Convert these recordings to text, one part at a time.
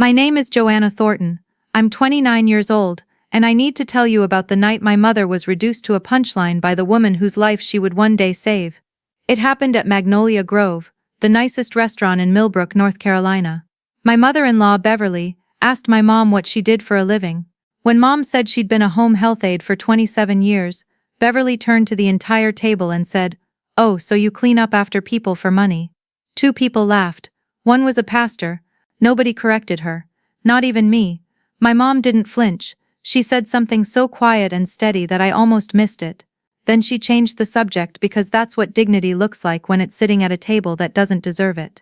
My name is Joanna Thornton. I'm 29 years old, and I need to tell you about the night my mother was reduced to a punchline by the woman whose life she would one day save. It happened at Magnolia Grove, the nicest restaurant in Millbrook, North Carolina. My mother-in-law, Beverly, asked my mom what she did for a living. When Mom said she'd been a home health aide for 27 years, Beverly turned to the entire table and said, "Oh, so you clean up after people for money." Two people laughed. One was a pastor. Nobody corrected her. Not even me. My mom didn't flinch. She said something so quiet and steady that I almost missed it. Then she changed the subject because that's what dignity looks like when it's sitting at a table that doesn't deserve it.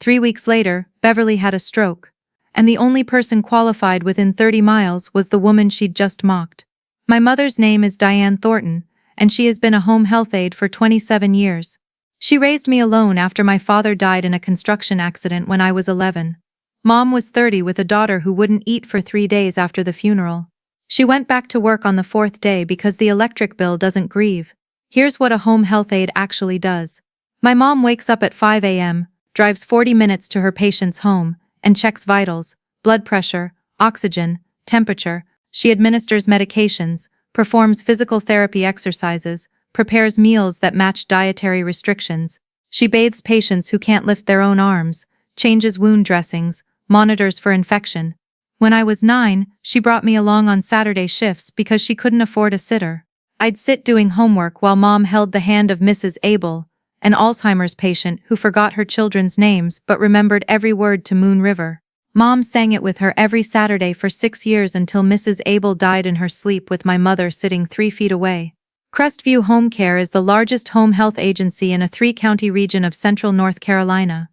3 weeks later, Beverly had a stroke. And the only person qualified within 30 miles was the woman she'd just mocked. My mother's name is Diane Thornton, and she has been a home health aide for 27 years. She raised me alone after my father died in a construction accident when I was 11. Mom was 30 with a daughter who wouldn't eat for 3 days after the funeral. She went back to work on the 4th day because the electric bill doesn't grieve. Here's what a home health aide actually does. My mom wakes up at 5 a.m., drives 40 minutes to her patient's home, and checks vitals, blood pressure, oxygen, temperature. She administers medications, performs physical therapy exercises, prepares meals that match dietary restrictions. She bathes patients who can't lift their own arms, changes wound dressings, monitors for infection. When I was 9, she brought me along on Saturday shifts because she couldn't afford a sitter. I'd sit doing homework while Mom held the hand of Mrs. Abel, an Alzheimer's patient who forgot her children's names but remembered every word to Moon River. Mom sang it with her every Saturday for 6 years until Mrs. Abel died in her sleep with my mother sitting 3 feet away. Crestview Home Care is the largest home health agency in a 3-county region of central North Carolina.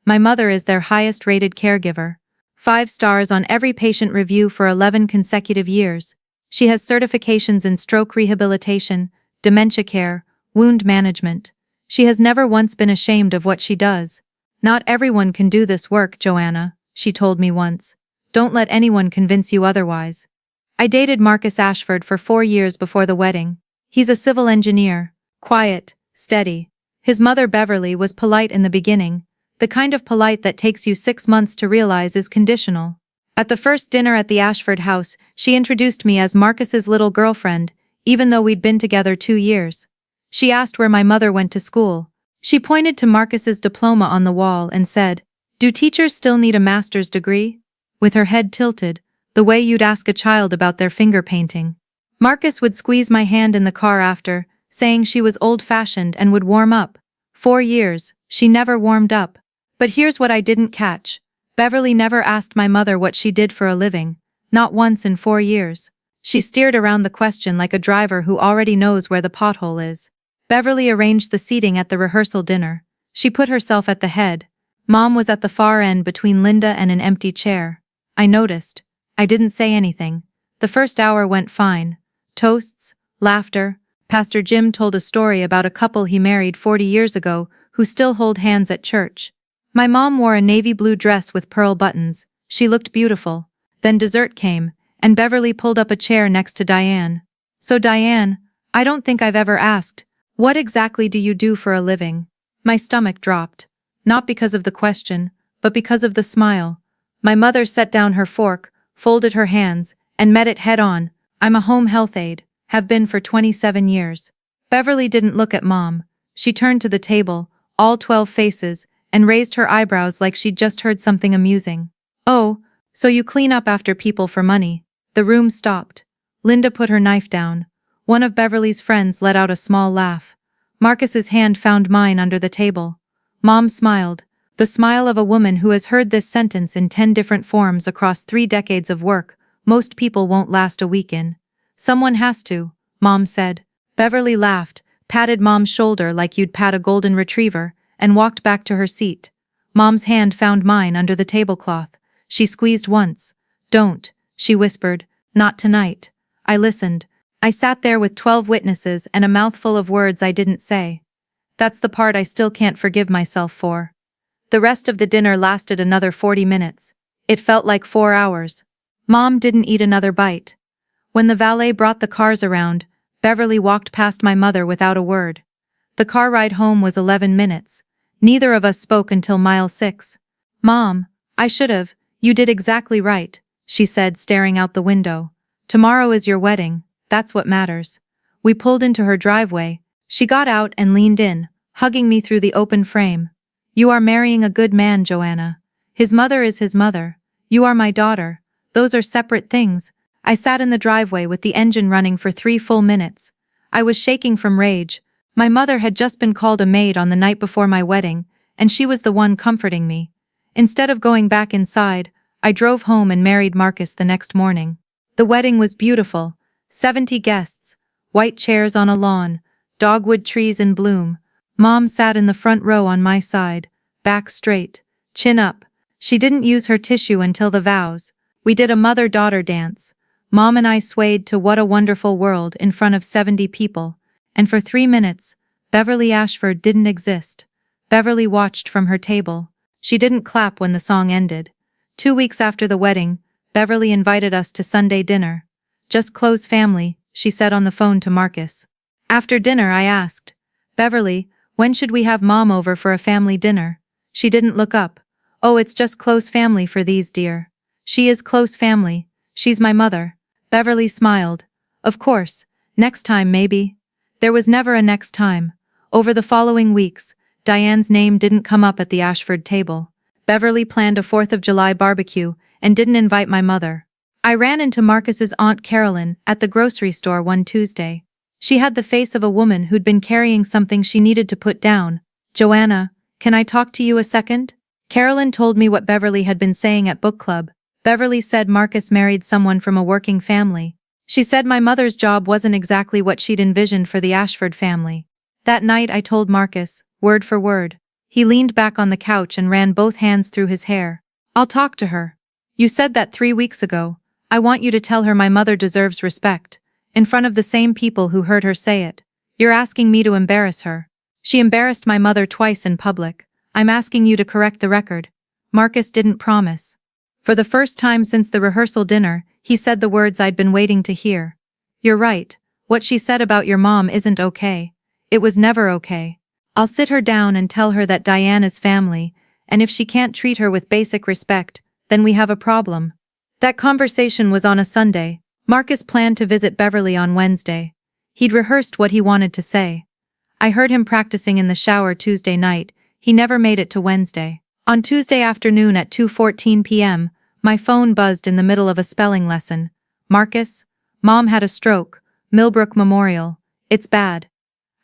My mother is their highest-rated caregiver. 5 stars on every patient review for 11 consecutive years. She has certifications in stroke rehabilitation, dementia care, wound management. She has never once been ashamed of what she does. "Not everyone can do this work, Joanna," she told me once. "Don't let anyone convince you otherwise." I dated Marcus Ashford for 4 years before the wedding. He's a civil engineer, quiet, steady. His mother Beverly was polite in the beginning, the kind of polite that takes you 6 months to realize is conditional. At the first dinner at the Ashford house, she introduced me as Marcus's little girlfriend, even though we'd been together 2 years. She asked where my mother went to school. She pointed to Marcus's diploma on the wall and said, "Do teachers still need a master's degree?" With her head tilted, the way you'd ask a child about their finger painting. Marcus would squeeze my hand in the car after, saying she was old-fashioned and would warm up. 4 years, she never warmed up. But here's what I didn't catch. Beverly never asked my mother what she did for a living, not once in 4 years. She steered around the question like a driver who already knows where the pothole is. Beverly arranged the seating at the rehearsal dinner. She put herself at the head. Mom was at the far end between Linda and an empty chair. I noticed. I didn't say anything. The first hour went fine. Toasts, laughter. Pastor Jim told a story about a couple he married 40 years ago who still hold hands at church. My mom wore a navy blue dress with pearl buttons. She looked beautiful. Then dessert came, and Beverly pulled up a chair next to Diane. "So Diane, I don't think I've ever asked, what exactly do you do for a living?" My stomach dropped. Not because of the question, but because of the smile. My mother set down her fork, folded her hands, and met it head-on. "I'm a home health aide, have been for 27 years. Beverly didn't look at Mom. She turned to the table, all 12 faces, and raised her eyebrows like she'd just heard something amusing. "Oh, so you clean up after people for money." The room stopped. Linda put her knife down. One of Beverly's friends let out a small laugh. Marcus's hand found mine under the table. Mom smiled, the smile of a woman who has heard this sentence in 10 different forms across 3 decades of work. "Most people won't last a week in." "Someone has to," Mom said. Beverly laughed, patted Mom's shoulder like you'd pat a golden retriever, and walked back to her seat. Mom's hand found mine under the tablecloth. She squeezed once. "Don't," she whispered, "not tonight." I listened. I sat there with 12 witnesses and a mouthful of words I didn't say. That's the part I still can't forgive myself for. The rest of the dinner lasted another 40 minutes. It felt like 4 hours. Mom didn't eat another bite. When the valet brought the cars around, Beverly walked past my mother without a word. The car ride home was 11 minutes. Neither of us spoke until mile 6. "Mom, I should've, You did exactly right, she said, staring out the window. Tomorrow is your wedding, that's what matters. We pulled into her driveway. She got out and leaned in, hugging me through the open frame. You are marrying a good man, Joanna. His mother is his mother. You are my daughter. Those are separate things. I sat in the driveway with the engine running for 3 full minutes. I was shaking from rage. My mother had just been called a maid on the night before my wedding, and she was the one comforting me. Instead of going back inside, I drove home and married Marcus the next morning. The wedding was beautiful. 70 guests, white chairs on a lawn, dogwood trees in bloom. Mom sat in the front row on my side, back straight, chin up. She didn't use her tissue until the vows. We did a mother-daughter dance. Mom and I swayed to What a Wonderful World in front of 70 people, and for 3 minutes, Beverly Ashford didn't exist. Beverly watched from her table. She didn't clap when the song ended. 2 weeks after the wedding, Beverly invited us to Sunday dinner. Just close family, she said on the phone to Marcus. After dinner I asked, Beverly, when should we have Mom over for a family dinner? She didn't look up. Oh, it's just close family for these, dear. She is close family. She's my mother. Beverly smiled. Of course. Next time, maybe. There was never a next time. Over the following weeks, Diane's name didn't come up at the Ashford table. Beverly planned a 4th of July barbecue and didn't invite my mother. I ran into Marcus's Aunt Carolyn at the grocery store one Tuesday. She had the face of a woman who'd been carrying something she needed to put down. Joanna, can I talk to you a second? Carolyn told me what Beverly had been saying at book club. Beverly said Marcus married someone from a working family. She said my mother's job wasn't exactly what she'd envisioned for the Ashford family. That night I told Marcus, word for word. He leaned back on the couch and ran both hands through his hair. I'll talk to her. You said that 3 weeks ago. I want you to tell her my mother deserves respect. In front of the same people who heard her say it. You're asking me to embarrass her. She embarrassed my mother twice in public. I'm asking you to correct the record. Marcus didn't promise. For the first time since the rehearsal dinner, he said the words I'd been waiting to hear. You're right. What she said about your mom isn't okay. It was never okay. I'll sit her down and tell her that Diane is family, and if she can't treat her with basic respect, then we have a problem. That conversation was on a Sunday. Marcus planned to visit Beverly on Wednesday. He'd rehearsed what he wanted to say. I heard him practicing in the shower Tuesday night. He never made it to Wednesday. On Tuesday afternoon at 2:14 p.m., my phone buzzed in the middle of a spelling lesson. Marcus? Mom had a stroke. Millbrook Memorial. It's bad.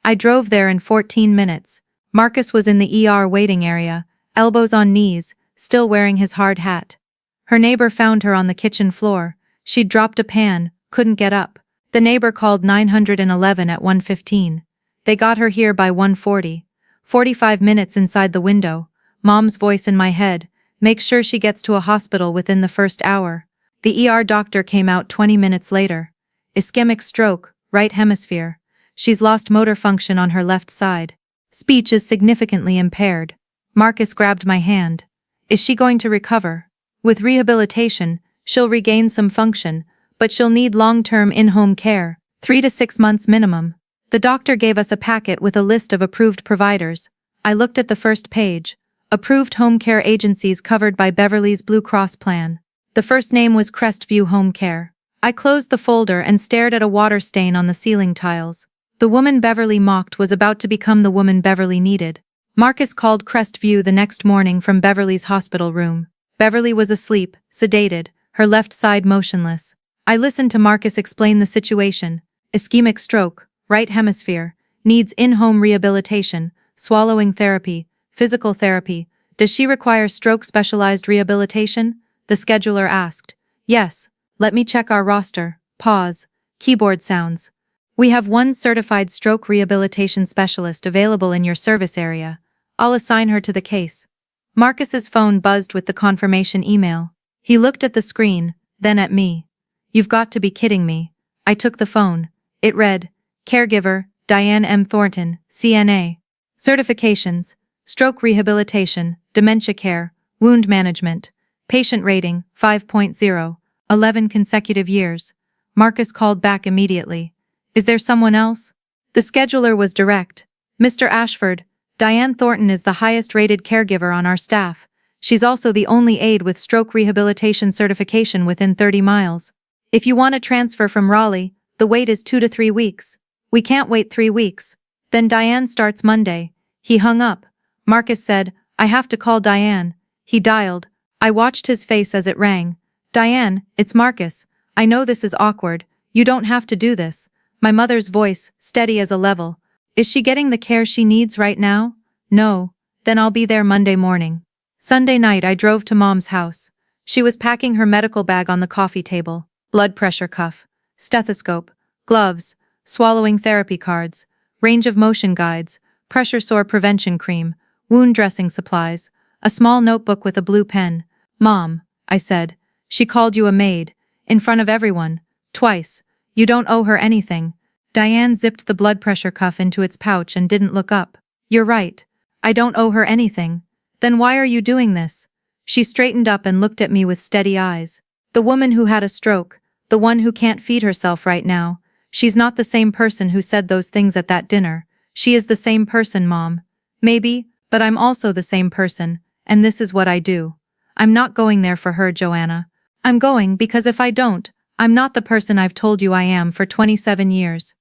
I drove there in 14 minutes. Marcus was in the ER waiting area, elbows on knees, still wearing his hard hat. Her neighbor found her on the kitchen floor. She'd dropped a pan, couldn't get up. The neighbor called 911 at 1:15. They got her here by 1:40. 45 minutes inside the window. Mom's voice in my head. Make sure she gets to a hospital within the first hour. The ER doctor came out 20 minutes later. Ischemic stroke, right hemisphere. She's lost motor function on her left side. Speech is significantly impaired. Marcus grabbed my hand. Is she going to recover? With rehabilitation, she'll regain some function, but she'll need long-term in-home care, 3 to 6 months minimum. The doctor gave us a packet with a list of approved providers. I looked at the first page. Approved home care agencies covered by Beverly's Blue Cross plan. The first name was Crestview Home Care. I closed the folder and stared at a water stain on the ceiling tiles. The woman Beverly mocked was about to become the woman Beverly needed. Marcus called Crestview the next morning from Beverly's hospital room. Beverly was asleep, sedated, her left side motionless. I listened to Marcus explain the situation. Ischemic stroke, right hemisphere, needs in-home rehabilitation, swallowing therapy, physical therapy. Does she require stroke-specialized rehabilitation? The scheduler asked. Yes. Let me check our roster. Pause. Keyboard sounds. We have one certified stroke rehabilitation specialist available in your service area. I'll assign her to the case. Marcus's phone buzzed with the confirmation email. He looked at the screen, then at me. You've got to be kidding me. I took the phone. It read, Caregiver, Diane M. Thornton, CNA. Certifications. Stroke rehabilitation, dementia care, wound management. Patient rating, 5.0, 11 consecutive years. Marcus called back immediately. Is there someone else? The scheduler was direct. Mr. Ashford, Diane Thornton is the highest-rated caregiver on our staff. She's also the only aide with stroke rehabilitation certification within 30 miles. If you want to transfer from Raleigh, the wait is 2 to 3 weeks. We can't wait 3 weeks. Then Diane starts Monday. He hung up. Marcus said, I have to call Diane. He dialed. I watched his face as it rang. Diane, it's Marcus. I know this is awkward. You don't have to do this. My mother's voice, steady as a level. Is she getting the care she needs right now? No. Then I'll be there Monday morning. Sunday night I drove to Mom's house. She was packing her medical bag on the coffee table. Blood pressure cuff, stethoscope, gloves, swallowing therapy cards, range of motion guides, pressure sore prevention cream, wound dressing supplies, a small notebook with a blue pen. Mom, I said, she called you a maid. In front of everyone. Twice. You don't owe her anything. Diane zipped the blood pressure cuff into its pouch and didn't look up. You're right. I don't owe her anything. Then why are you doing this? She straightened up and looked at me with steady eyes. The woman who had a stroke, the one who can't feed herself right now. She's not the same person who said those things at that dinner. She is the same person, Mom. Maybe, but I'm also the same person, and this is what I do. I'm not going there for her, Joanna. I'm going because if I don't, I'm not the person I've told you I am for 27 years.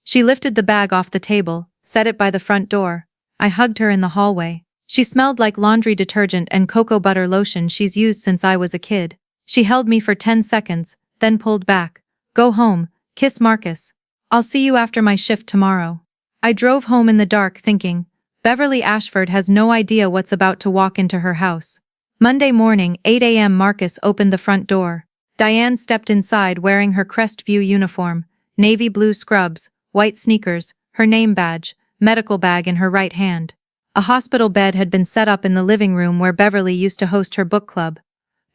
She lifted the bag off the table, set it by the front door. I hugged her in the hallway. She smelled like laundry detergent and cocoa butter lotion she's used since I was a kid. She held me for 10 seconds, then pulled back. Go home, kiss Marcus. I'll see you after my shift tomorrow. I drove home in the dark thinking, Beverly Ashford has no idea what's about to walk into her house. Monday morning, 8 a.m. Marcus opened the front door. Diane stepped inside wearing her Crestview uniform, navy blue scrubs, white sneakers, her name badge, medical bag in her right hand. A hospital bed had been set up in the living room where Beverly used to host her book club.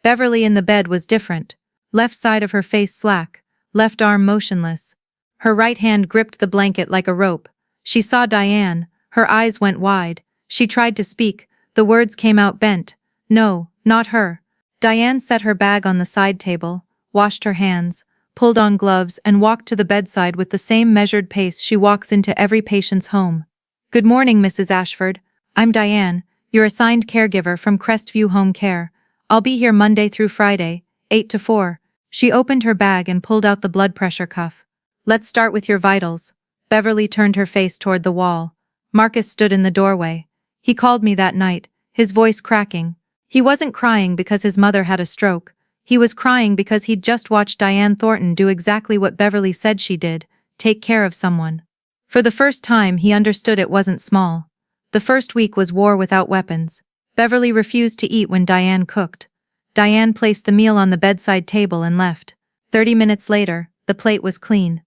Beverly in the bed was different. Left side of her face slack, left arm motionless. Her right hand gripped the blanket like a rope. She saw Diane, her eyes went wide. She tried to speak, the words came out bent. No, not her. Diane set her bag on the side table, washed her hands, pulled on gloves and walked to the bedside with the same measured pace she walks into every patient's home. Good morning, Mrs. Ashford. I'm Diane, your assigned caregiver from Crestview Home Care. I'll be here Monday through Friday, 8 to 4. She opened her bag and pulled out the blood pressure cuff. Let's start with your vitals. Beverly turned her face toward the wall. Marcus stood in the doorway. He called me that night, his voice cracking. He wasn't crying because his mother had a stroke. He was crying because he'd just watched Diane Thornton do exactly what Beverly said she did, take care of someone. For the first time, he understood it wasn't small. The first week was war without weapons. Beverly refused to eat when Diane cooked. Diane placed the meal on the bedside table and left. 30 minutes later, the plate was clean.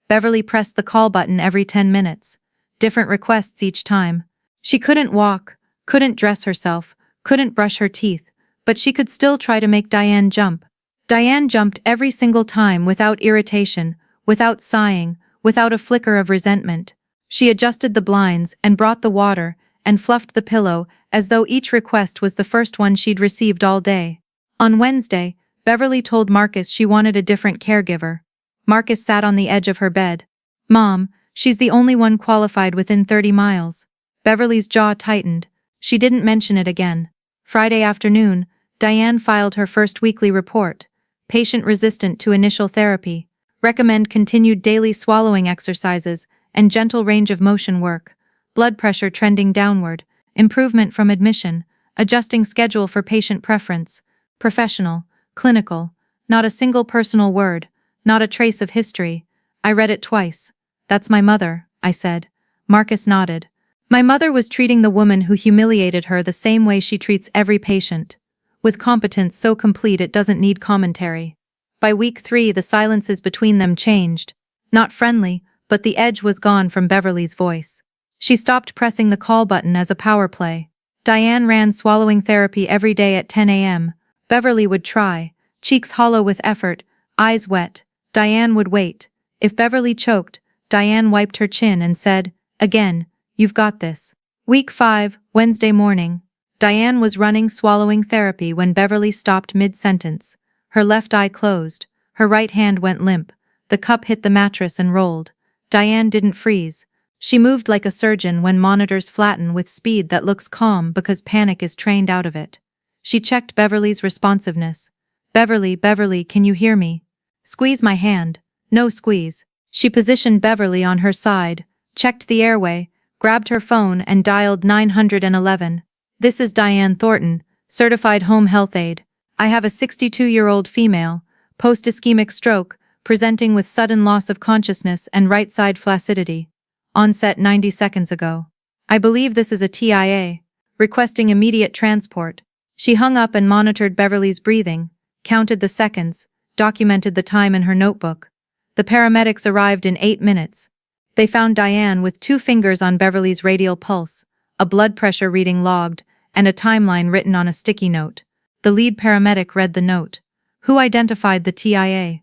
Beverly pressed the call button every 10 minutes. Different requests each time. She couldn't walk, couldn't dress herself, couldn't brush her teeth, but she could still try to make Diane jump. Diane jumped every single time without irritation, without sighing, without a flicker of resentment. She adjusted the blinds and brought the water and fluffed the pillow as though each request was the first one she'd received all day. On Wednesday, Beverly told Marcus she wanted a different caregiver. Marcus sat on the edge of her bed. Mom, she's the only one qualified within 30 miles. Beverly's jaw tightened. She didn't mention it again. Friday afternoon, Diane filed her first weekly report. Patient resistant to initial therapy. Recommend continued daily swallowing exercises and gentle range of motion work. Blood pressure trending downward. Improvement from admission. Adjusting schedule for patient preference. Professional. Clinical. Not a single personal word. Not a trace of history. I read it twice. That's my mother, I said. Marcus nodded. My mother was treating the woman who humiliated her the same way she treats every patient. With competence so complete it doesn't need commentary. By week 3 the silences between them changed. Not friendly, but the edge was gone from Beverly's voice. She stopped pressing the call button as a power play. Diane ran swallowing therapy every day at 10 a.m. Beverly would try, cheeks hollow with effort, eyes wet. Diane would wait. If Beverly choked, Diane wiped her chin and said, "Again, you've got this." Week 5, Wednesday morning. Diane was running swallowing therapy when Beverly stopped mid-sentence. Her left eye closed. Her right hand went limp. The cup hit the mattress and rolled. Diane didn't freeze. She moved like a surgeon when monitors flatten with speed that looks calm because panic is trained out of it. She checked Beverly's responsiveness. Beverly, can you hear me? Squeeze my hand. No squeeze. She positioned Beverly on her side, checked the airway, grabbed her phone and dialed 911. This is Diane Thornton, certified home health aide. I have a 62-year-old female, post-ischemic stroke, presenting with sudden loss of consciousness and right-side flaccidity. Onset 90 seconds ago. I believe this is a TIA. Requesting immediate transport. She hung up and monitored Beverly's breathing, counted the seconds, documented the time in her notebook. The paramedics arrived in 8 minutes. They found Diane with 2 fingers on Beverly's radial pulse, a blood pressure reading logged, and a timeline written on a sticky note. The lead paramedic read the note. Who identified the TIA?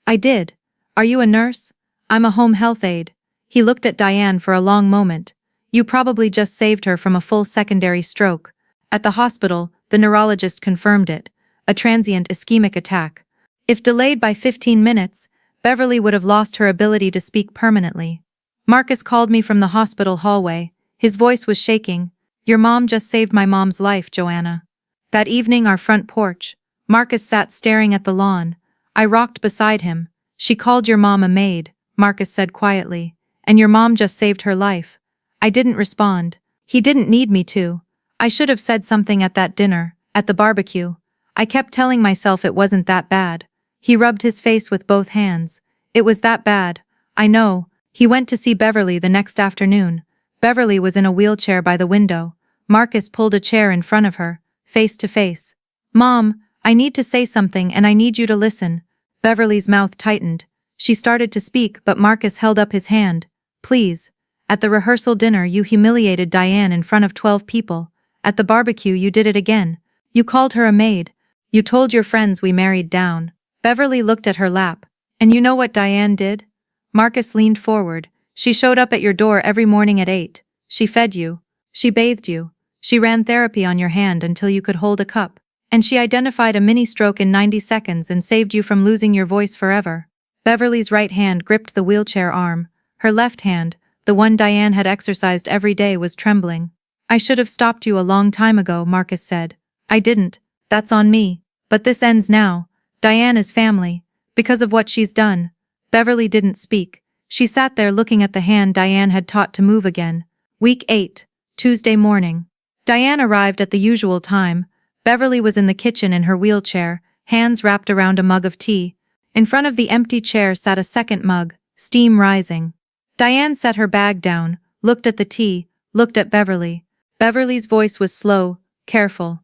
I did. Are you a nurse? I'm a home health aide. He looked at Diane for a long moment. You probably just saved her from a full secondary stroke. At the hospital, the neurologist confirmed it. A transient ischemic attack. If delayed by 15 minutes, Beverly would have lost her ability to speak permanently. Marcus called me from the hospital hallway. His voice was shaking. Your mom just saved my mom's life, Joanna. That evening, our front porch. Marcus sat staring at the lawn. I rocked beside him. She called your mom a maid, Marcus said quietly. And your mom just saved her life. I didn't respond. He didn't need me to. I should have said something at that dinner, at the barbecue. I kept telling myself it wasn't that bad. He rubbed his face with both hands. It was that bad. I know. He went to see Beverly the next afternoon. Beverly was in a wheelchair by the window. Marcus pulled a chair in front of her, face to face. Mom, I need to say something and I need you to listen. Beverly's mouth tightened. She started to speak but Marcus held up his hand. Please. At the rehearsal dinner you humiliated Diane in front of 12 people. At the barbecue you did it again. You called her a maid. You told your friends we married down. Beverly looked at her lap. And you know what Diane did? Marcus leaned forward. She showed up at your door every morning at 8. She fed you. She bathed you. She ran therapy on your hand until you could hold a cup. And she identified a mini-stroke in 90 seconds and saved you from losing your voice forever. Beverly's right hand gripped the wheelchair arm. Her left hand, the one Diane had exercised every day, was trembling. I should have stopped you a long time ago, Marcus said. I didn't. That's on me. But this ends now. Diane is family. Because of what she's done. Beverly didn't speak. She sat there looking at the hand Diane had taught to move again. Week 8, Tuesday morning. Diane arrived at the usual time. Beverly was in the kitchen in her wheelchair, hands wrapped around a mug of tea. In front of the empty chair sat a second mug, steam rising. Diane set her bag down, looked at the tea, looked at Beverly. Beverly's voice was slow, careful.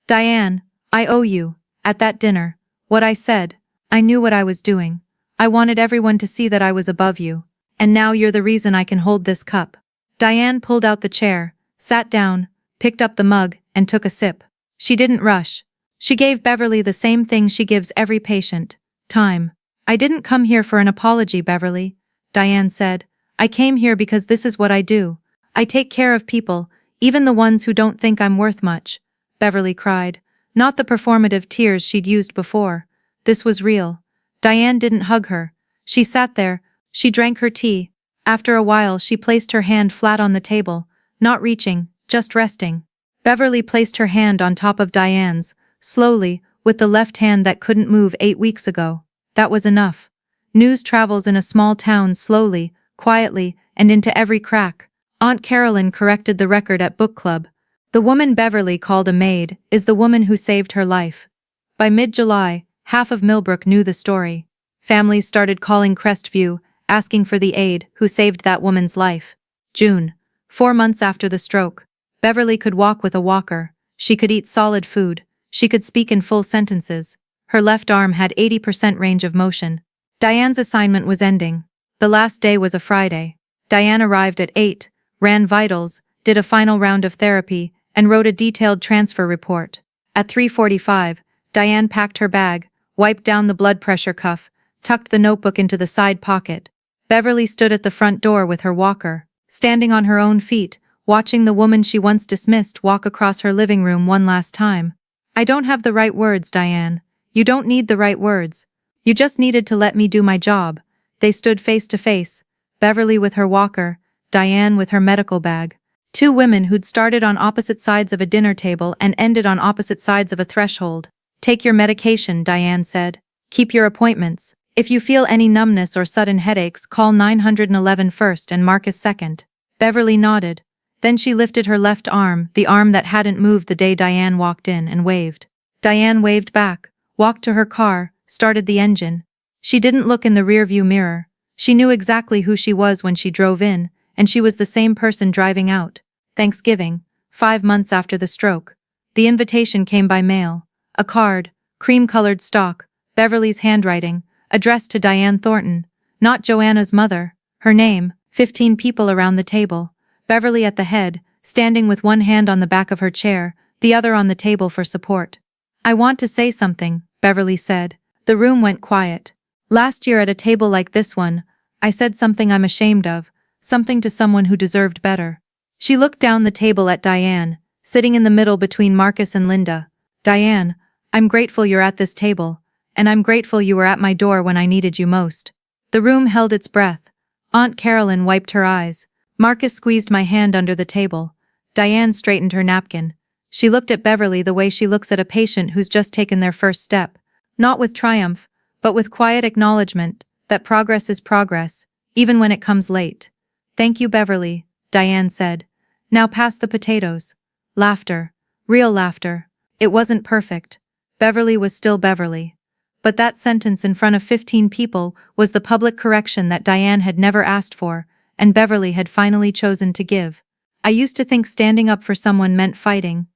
Diane, I owe you. At that dinner. What I said. I knew what I was doing. I wanted everyone to see that I was above you. And now you're the reason I can hold this cup. Diane pulled out the chair, sat down, picked up the mug, and took a sip. She didn't rush. She gave Beverly the same thing she gives every patient. Time. I didn't come here for an apology, Beverly, Diane said. I came here because this is what I do. I take care of people, even the ones who don't think I'm worth much. Beverly cried. Not the performative tears she'd used before. This was real. Diane didn't hug her. She sat there. She drank her tea. After a while she placed her hand flat on the table, not reaching, just resting. Beverly placed her hand on top of Diane's, slowly, with the left hand that couldn't move 8 weeks ago. That was enough. News travels in a small town slowly, quietly, and into every crack. Aunt Carolyn corrected the record at book club. The woman Beverly called a maid is the woman who saved her life. By mid-July, half of Millbrook knew the story. Families started calling Crestview, asking for the aide who saved that woman's life. June, 4 months after the stroke. Beverly could walk with a walker. She could eat solid food. She could speak in full sentences. Her left arm had 80% range of motion. Diane's assignment was ending. The last day was a Friday. Diane arrived at 8, ran vitals, did a final round of therapy, and wrote a detailed transfer report. At 3:45, Diane packed her bag, wiped down the blood pressure cuff, tucked the notebook into the side pocket. Beverly stood at the front door with her walker, standing on her own feet, watching the woman she once dismissed walk across her living room one last time. I don't have the right words, Diane. You don't need the right words. You just needed to let me do my job. They stood face to face, Beverly with her walker, Diane with her medical bag. Two women who'd started on opposite sides of a dinner table and ended on opposite sides of a threshold. Take your medication, Diane said. Keep your appointments. If you feel any numbness or sudden headaches, call 911 first and Marcus second. Beverly nodded. Then she lifted her left arm, the arm that hadn't moved the day Diane walked in, and waved. Diane waved back, walked to her car, started the engine. She didn't look in the rearview mirror. She knew exactly who she was when she drove in, and she was the same person driving out. Thanksgiving, 5 months after the stroke. The invitation came by mail. A card, cream-colored stock, Beverly's handwriting, addressed to Diane Thornton, not Joanna's mother. Her name, 15 people around the table. Beverly at the head, standing with one hand on the back of her chair, the other on the table for support. I want to say something, Beverly said. The room went quiet. Last year at a table like this one, I said something I'm ashamed of, something to someone who deserved better. She looked down the table at Diane, sitting in the middle between Marcus and Linda. Diane, I'm grateful you're at this table, and I'm grateful you were at my door when I needed you most. The room held its breath. Aunt Carolyn wiped her eyes. Marcus squeezed my hand under the table. Diane straightened her napkin. She looked at Beverly the way she looks at a patient who's just taken their first step. Not with triumph, but with quiet acknowledgement that progress is progress, even when it comes late. Thank you, Beverly, Diane said. Now pass the potatoes. Laughter. Real laughter. It wasn't perfect. Beverly was still Beverly. But that sentence in front of 15 people was the public correction that Diane had never asked for, and Beverly had finally chosen to give. I used to think standing up for someone meant fighting.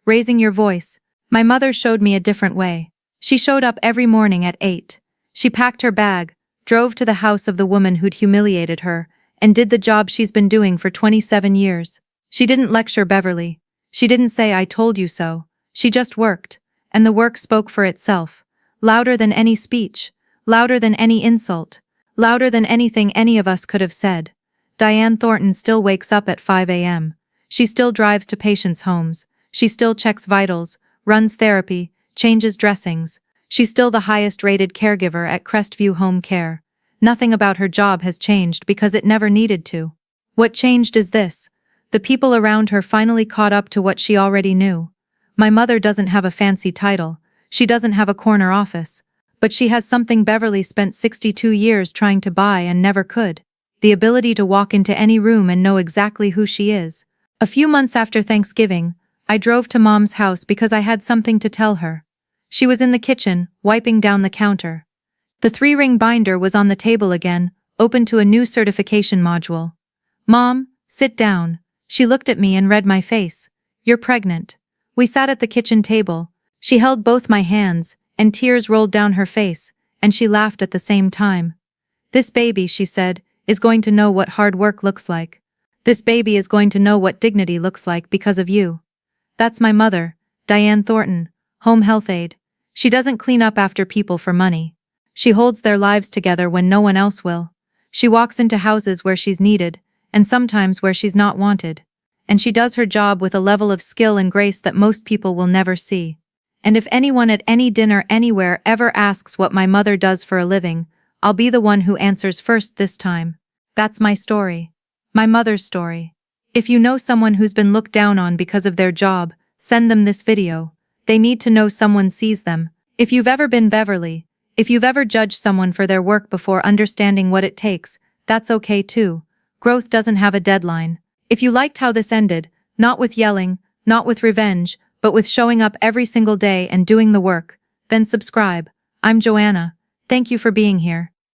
Raising your voice. My mother showed me a different way. She showed up every morning at 8. She packed her bag, drove to the house of the woman who'd humiliated her, and did the job she's been doing for 27 years. She didn't lecture Beverly. She didn't say I told you so. She just worked, and the work spoke for itself. Louder than any speech, louder than any insult, louder than anything any of us could have said. Diane Thornton still wakes up at 5 a.m. She still drives to patients' homes. She still checks vitals, runs therapy, changes dressings. She's still the highest-rated caregiver at Crestview Home Care. Nothing about her job has changed because it never needed to. What changed is this. The people around her finally caught up to what she already knew. My mother doesn't have a fancy title. She doesn't have a corner office. But she has something Beverly spent 62 years trying to buy and never could. The ability to walk into any room and know exactly who she is. A few months after Thanksgiving, I drove to Mom's house because I had something to tell her. She was in the kitchen, wiping down the counter. The 3-ring binder was on the table again, open to a new certification module. Mom, sit down. She looked at me and read my face. You're pregnant. We sat at the kitchen table. She held both my hands, and tears rolled down her face, and she laughed at the same time. This baby, she said, is going to know what hard work looks like. This baby is going to know what dignity looks like because of you. That's my mother, Diane Thornton, home health aide. She doesn't clean up after people for money. She holds their lives together when no one else will. She walks into houses where she's needed, and sometimes where she's not wanted. And she does her job with a level of skill and grace that most people will never see. And if anyone at any dinner anywhere ever asks what my mother does for a living, I'll be the one who answers first this time. That's my story. My mother's story. If you know someone who's been looked down on because of their job, send them this video. They need to know someone sees them. If you've ever been Beverly, if you've ever judged someone for their work before understanding what it takes, that's okay too. Growth doesn't have a deadline. If you liked how this ended, not with yelling, not with revenge, but with showing up every single day and doing the work, then subscribe. I'm Joanna. Thank you for being here.